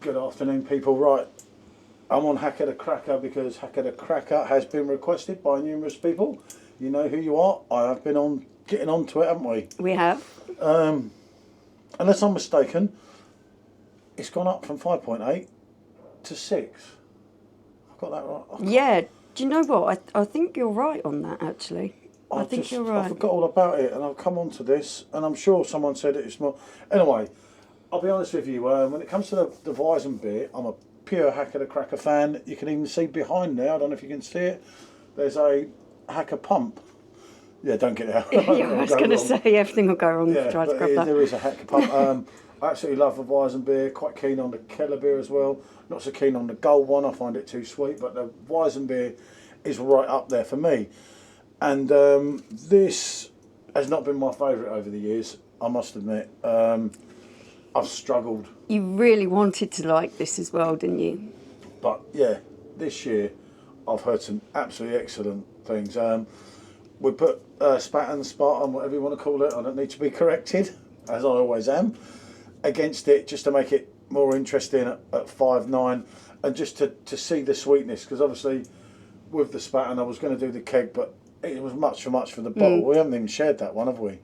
Good afternoon, people. Right, I'm on Hacker the Cracker because Hacker the Cracker has been requested by numerous people. You know who you are. I have been getting onto it, haven't we? We have. Unless I'm mistaken, it's gone up from 5.8 to 6. I've got that right. Yeah. Do you know what? I think you're right on that, actually. I think you're right. I forgot all about it, and I've come onto this, and I'm sure someone said it's more. Anyway, I'll be honest with you. When it comes to the Weizen beer, I'm a pure Hacker the Cracker fan. You can even see behind there. I don't know if you can see it. There's a Hacker pump. Yeah, don't get it out. Yeah, I was going to say everything will go wrong if you try to grab that. There is a Hacker pump. I absolutely love the Weizen beer. Quite keen on the Keller beer as well. Not so keen on the gold one. I find it too sweet. But the Weizen beer is right up there for me. And this has not been my favourite over the years, I must admit. I've struggled. You really wanted to like this as well, didn't you? But yeah, this year I've heard some absolutely excellent things. We put Spaten, whatever you want to call it, I don't need to be corrected, as I always am, against it just to make it more interesting at 5.9 and just to see the sweetness, because obviously with the Spaten I was going to do the keg, but it was much for the bottle. We haven't even shared that one, have we?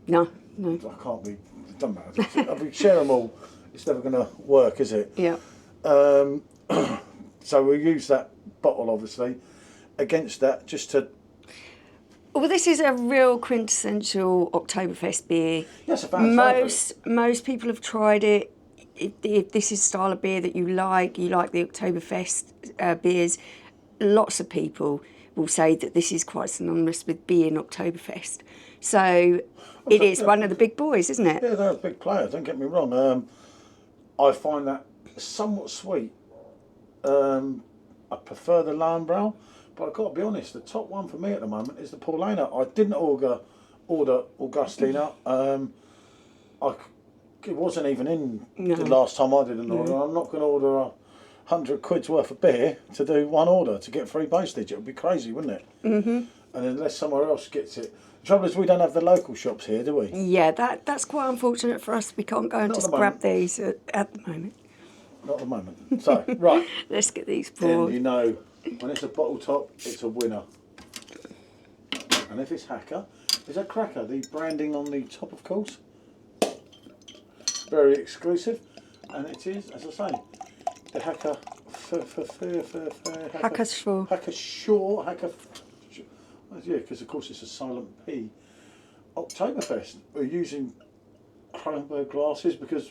No. I can't be. It doesn't matter. If we share them all, it's never going to work, is it? Yeah. So we use that bottle, obviously, against that just to. Well, this is a real quintessential Oktoberfest beer. Yes, a fan favourite. Most people have tried it. If this is a style of beer that you like the Oktoberfest beers, lots of people will say that this is quite synonymous with being Oktoberfest. So it is one of the big boys, isn't it? Yeah, they're a big player, don't get me wrong. I find that somewhat sweet. I prefer the Landbrau, but I've got to be honest, the top one for me at the moment is the Paulaner. I didn't order Augustina. It wasn't even in the last time I did an order. I'm not going to order £100 worth of beer to do one order to get free postage. It would be crazy, wouldn't it? And unless somewhere else gets it. The trouble is we don't have the local shops here, do we? Yeah, that's quite unfortunate for us. We can't go and just grab these at the moment. Not at the moment. So, right. Let's get these poured. And you know, when it's a bottle top, it's a winner. And if it's Hacker, is that Cracker? The branding on the top, of course. Very exclusive. And it is, as I say, the Hacker... Pschorr. Pschorr. Yeah, because of course it's a silent P. Oktoberfest. We're using Kronberg glasses because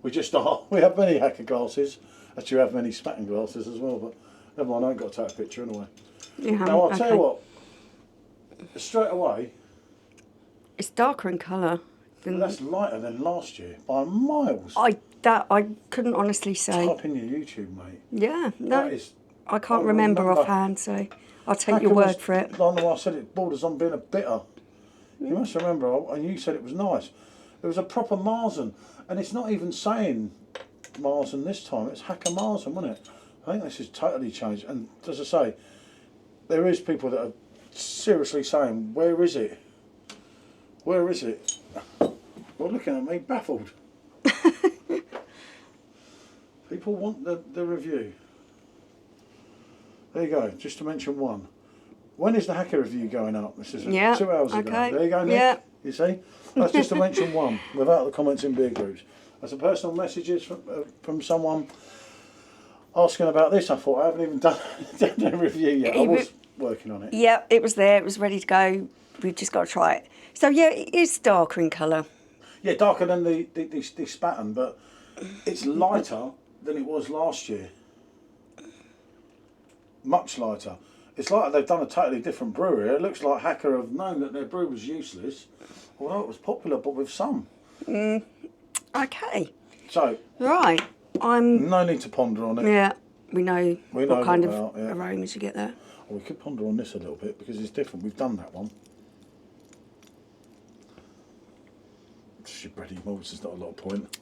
we just are. We have many Hacker glasses. Actually, we have many Spaten glasses as well, but never mind, I ain't got to take a picture anyway. Now, I'll tell you what, straight away... It's darker in colour. That's lighter than last year, by miles. I couldn't honestly say. Type in your YouTube, mate. Yeah, no, I can't remember offhand, so I'll take Hacker your word for it. I know I said it borders on being a bitter. You must remember, and you said it was nice. It was a proper Marzen, and it's not even saying Marzen this time, it's Hacker Marzen, wasn't it? I think this has totally changed, and as I say, there is people that are seriously saying, where is it? Where is it? Well, looking at me, baffled. People want the review. There you go, just to mention one. When is the Hacker review going up? This is 2 hours ago. There you go, Nick. Yeah. You see? That's just to mention one, without the comments in beer groups. That's a personal messages from someone asking about this. I thought I haven't even done a review yet. I was working on it. Yeah, it was there. It was ready to go. We've just got to try it. So yeah, it is darker in colour. Yeah, darker than the Spaten, but it's lighter than it was last year. Much lighter. It's like they've done a totally different brewery. It looks like Hacker have known that their brew was useless, although it was popular, but with some. Okay. So. Right. No need to ponder on it. Yeah, we know what kind of aromas you get there. Well, we could ponder on this a little bit because it's different. We've done that one. It's your bready malts, there's not a lot of point.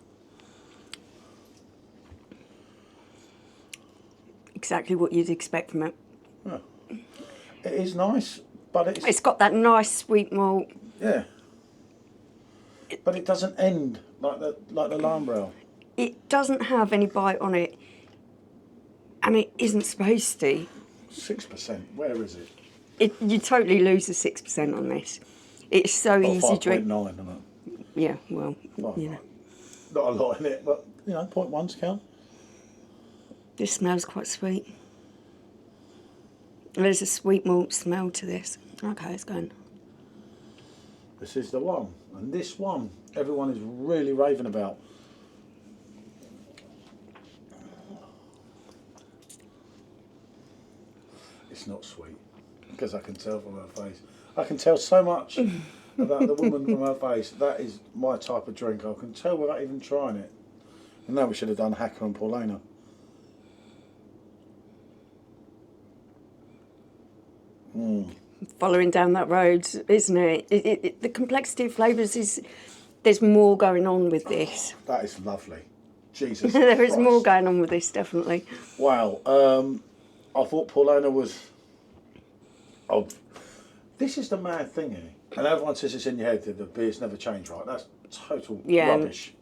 Exactly what you'd expect from it. Yeah. It is nice, but it's got that nice sweet malt. Yeah. But it doesn't end like the Landbrau. it doesn't have any bite on it, and it isn't supposed to. 6%. Where is it? You totally lose the 6% on this. It's so easy to drink. 5.9, isn't it? Yeah, well, you know. Not a lot in it, but, you know, 0.1s count. This smells quite sweet. There's a sweet malt smell to this. Okay, it's going. This is the one. And this one, everyone is really raving about. It's not sweet, because I can tell from her face. I can tell so much about the woman from her face. That is my type of drink. I can tell without even trying it. And now we should have done Hacker and Paulana. Following down that road, isn't it? The complexity of flavours is... There's more going on with this. That is lovely. Jesus There is Christ. more going on with this, definitely. Wow. I thought Paulana was... Oh, this is the mad thing here. And everyone says it's in your head that the beers never change, right? That's total rubbish.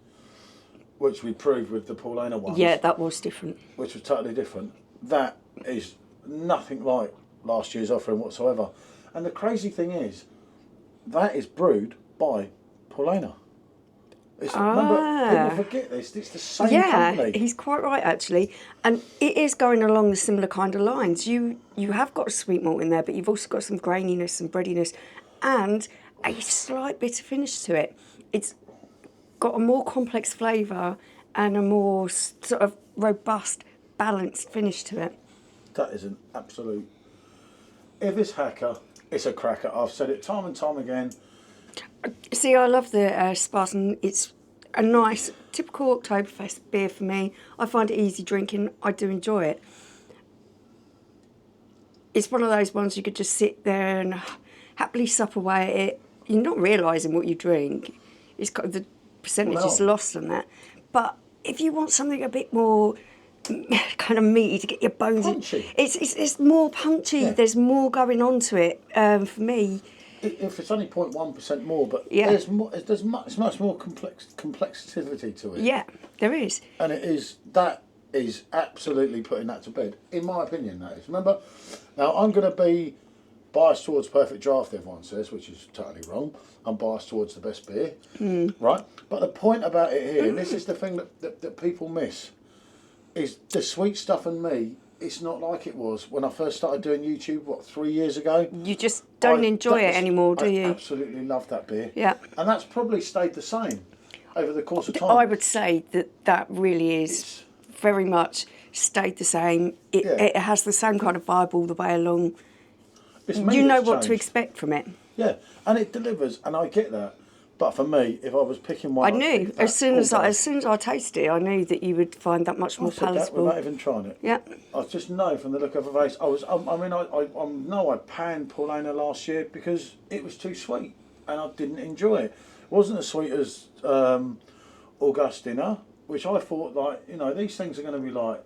Which we proved with the Paulana ones. Yeah, that was different. Which was totally different. That is nothing like last year's offering whatsoever. And the crazy thing is, that is brewed by Paulana. Remember, people forget this. It's the same company. Yeah, he's quite right, actually. And it is going along the similar kind of lines. You have got a sweet malt in there, but you've also got some graininess, some breadiness, and a slight bitter finish to it. It's got a more complex flavour and a more sort of robust, balanced finish to it. That is an absolute... If it's Hacker, it's a cracker. I've said it time and time again. See, I love the Spaten. It's a nice, typical Oktoberfest beer for me. I find it easy drinking. I do enjoy it. It's one of those ones you could just sit there and happily sup away at it. You're not realising what you drink. It's got the percentage is lost on that. But if you want something a bit more kind of meaty to get your bones punchy. in, it's more punchy. Yeah. There's more going on to it for me. If it's only 0.1% more, but there's much more complexity to it. Yeah, there is. And that is absolutely putting that to bed, in my opinion. That is. Remember, now I'm going to be biased towards Perfectdraft, everyone says, which is totally wrong. I'm biased towards the best beer, right? But the point about it here, and this is the thing that people miss, is the sweet stuff and me. It's not like it was when I first started doing YouTube, 3 years ago? You just don't enjoy it anymore, do you? I absolutely love that beer. Yeah. And that's probably stayed the same over the course of time. I would say that really is very much stayed the same. It has the same kind of vibe all the way along. You know what to expect from it. Yeah, and it delivers, and I get that. But for me, if I was picking one, I knew as soon as I tasted it, I knew that you would find that much more palatable. Without even trying it. Yeah. I just know from the look of her face. I panned Paulana last year because it was too sweet, and I didn't enjoy it. It wasn't as sweet as Augustina, which I thought these things are going to be like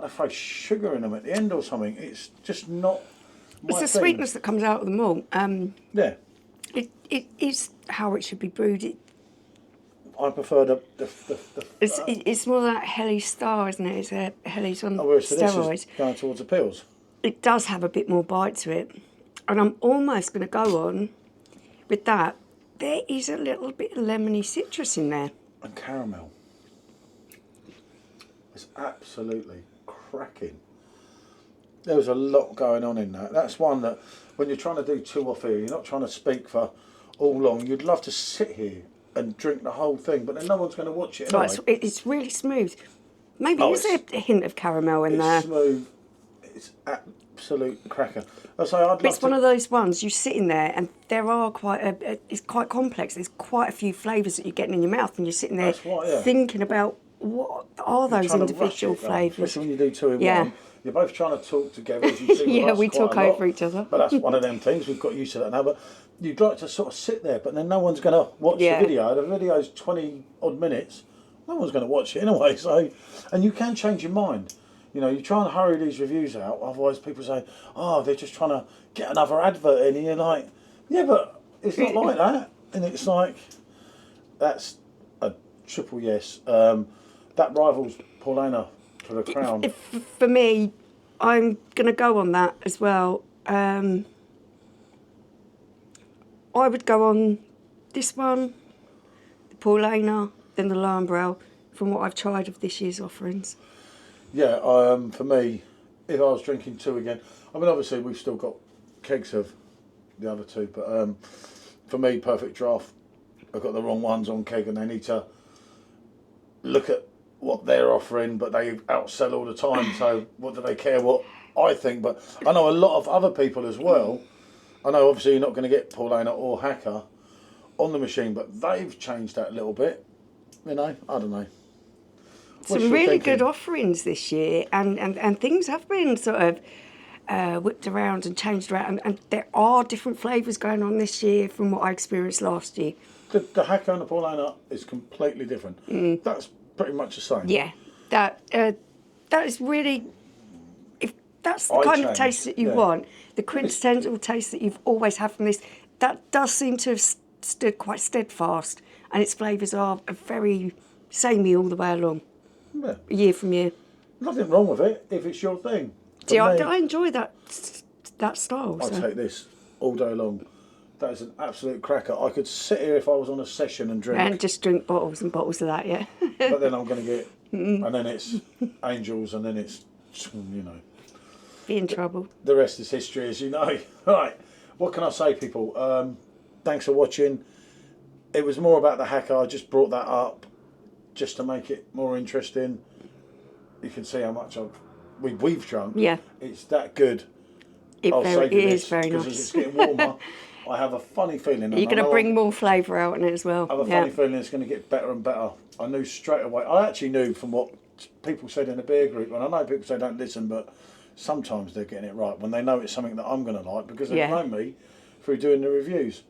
they throw sugar in them at the end or something. It's just not. It's the sweetness that comes out of the malt. Yeah. It is how it should be brewed. I prefer the it's more like Helly Star, isn't it? It's a Helly's on so steroids. This is going towards the pills. It does have a bit more bite to it. And I'm almost going to go on with that. There is a little bit of lemony citrus in there. And caramel. It's absolutely cracking. There was a lot going on in that. That's one that when you're trying to do two off here, you're not trying to speak for all long. You'd love to sit here and drink the whole thing, but then no one's going to watch it anyway. It's really smooth. Maybe is there a hint of caramel in there? It's smooth. It's absolute cracker. It's one of those ones you sit in there and there are it's quite complex. There's quite a few flavours that you're getting in your mouth, and you're sitting there thinking about what are those individual flavours. Especially when you do two in one. You're both trying to talk together, as you see. We talk over each other. But that's one of them things. We've got used to that now. But you'd like to sort of sit there, but then no one's going to watch the video. The video's 20 odd minutes. No one's going to watch it anyway. So, and you can change your mind. You try and hurry these reviews out. Otherwise, people say, "Oh, they're just trying to get another advert in," and you're like, "Yeah, but it's not like that." And it's like, that's a triple yes. That rivals Paulana for the crown. For me, I'm going to go on that as well. I would go on this one, the Paulana, then the Lambrel, from what I've tried of this year's offerings. Yeah, for me, if I was drinking two again, I mean, obviously we've still got kegs of the other two, but for me, Perfectdraft, I've got the wrong ones on keg, and they need to look at what they're offering, but they outsell all the time, so what do they care what I think? But I know a lot of other people as well. I know obviously you're not going to get Paulana or Hacker on the machine, but they've changed that a little bit. You know, I don't know. Some really good offerings this year, and things have been sort of whipped around and changed around, and there are different flavours going on this year from what I experienced last year. The Hacker and the Paulana is completely different. That's pretty much the same. Yeah, that is really, if that's the kind of taste that you want, the quintessential taste that you've always had from this, that does seem to have stood quite steadfast, and its flavours are very samey all the way along, year from year. Nothing wrong with it if it's your thing. See, I enjoy that style. I take this all day long. That is an absolute cracker. I could sit here if I was on a session and drink. And just drink bottles and bottles of that, yeah. But then I'm going to get, and then it's Angels, and then it's, you know. Be in trouble. The rest is history, as you know. Right, what can I say, people? Thanks for watching. It was more about the Hacker. I just brought that up just to make it more interesting. You can see how much we've drunk. Yeah. It's that good. It is very nice. Because as it's getting warmer, I have a funny feeling. You're going to bring more flavour out in it as well. I have a funny feeling it's going to get better and better. I knew straight away. I actually knew from what people said in the beer group, and I know people say don't listen, but sometimes they're getting it right when they know it's something that I'm going to like because they know me through doing the reviews.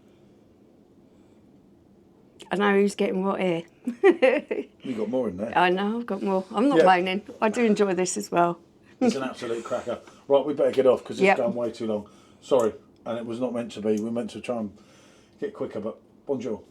I know who's getting what here. You got more in there. I know, I've got more. I'm not moaning. I do enjoy this as well. It's an absolute cracker. Right, we better get off because it's going way too long. Sorry, and it was not meant to be. We were meant to try and get quicker, but bonjour.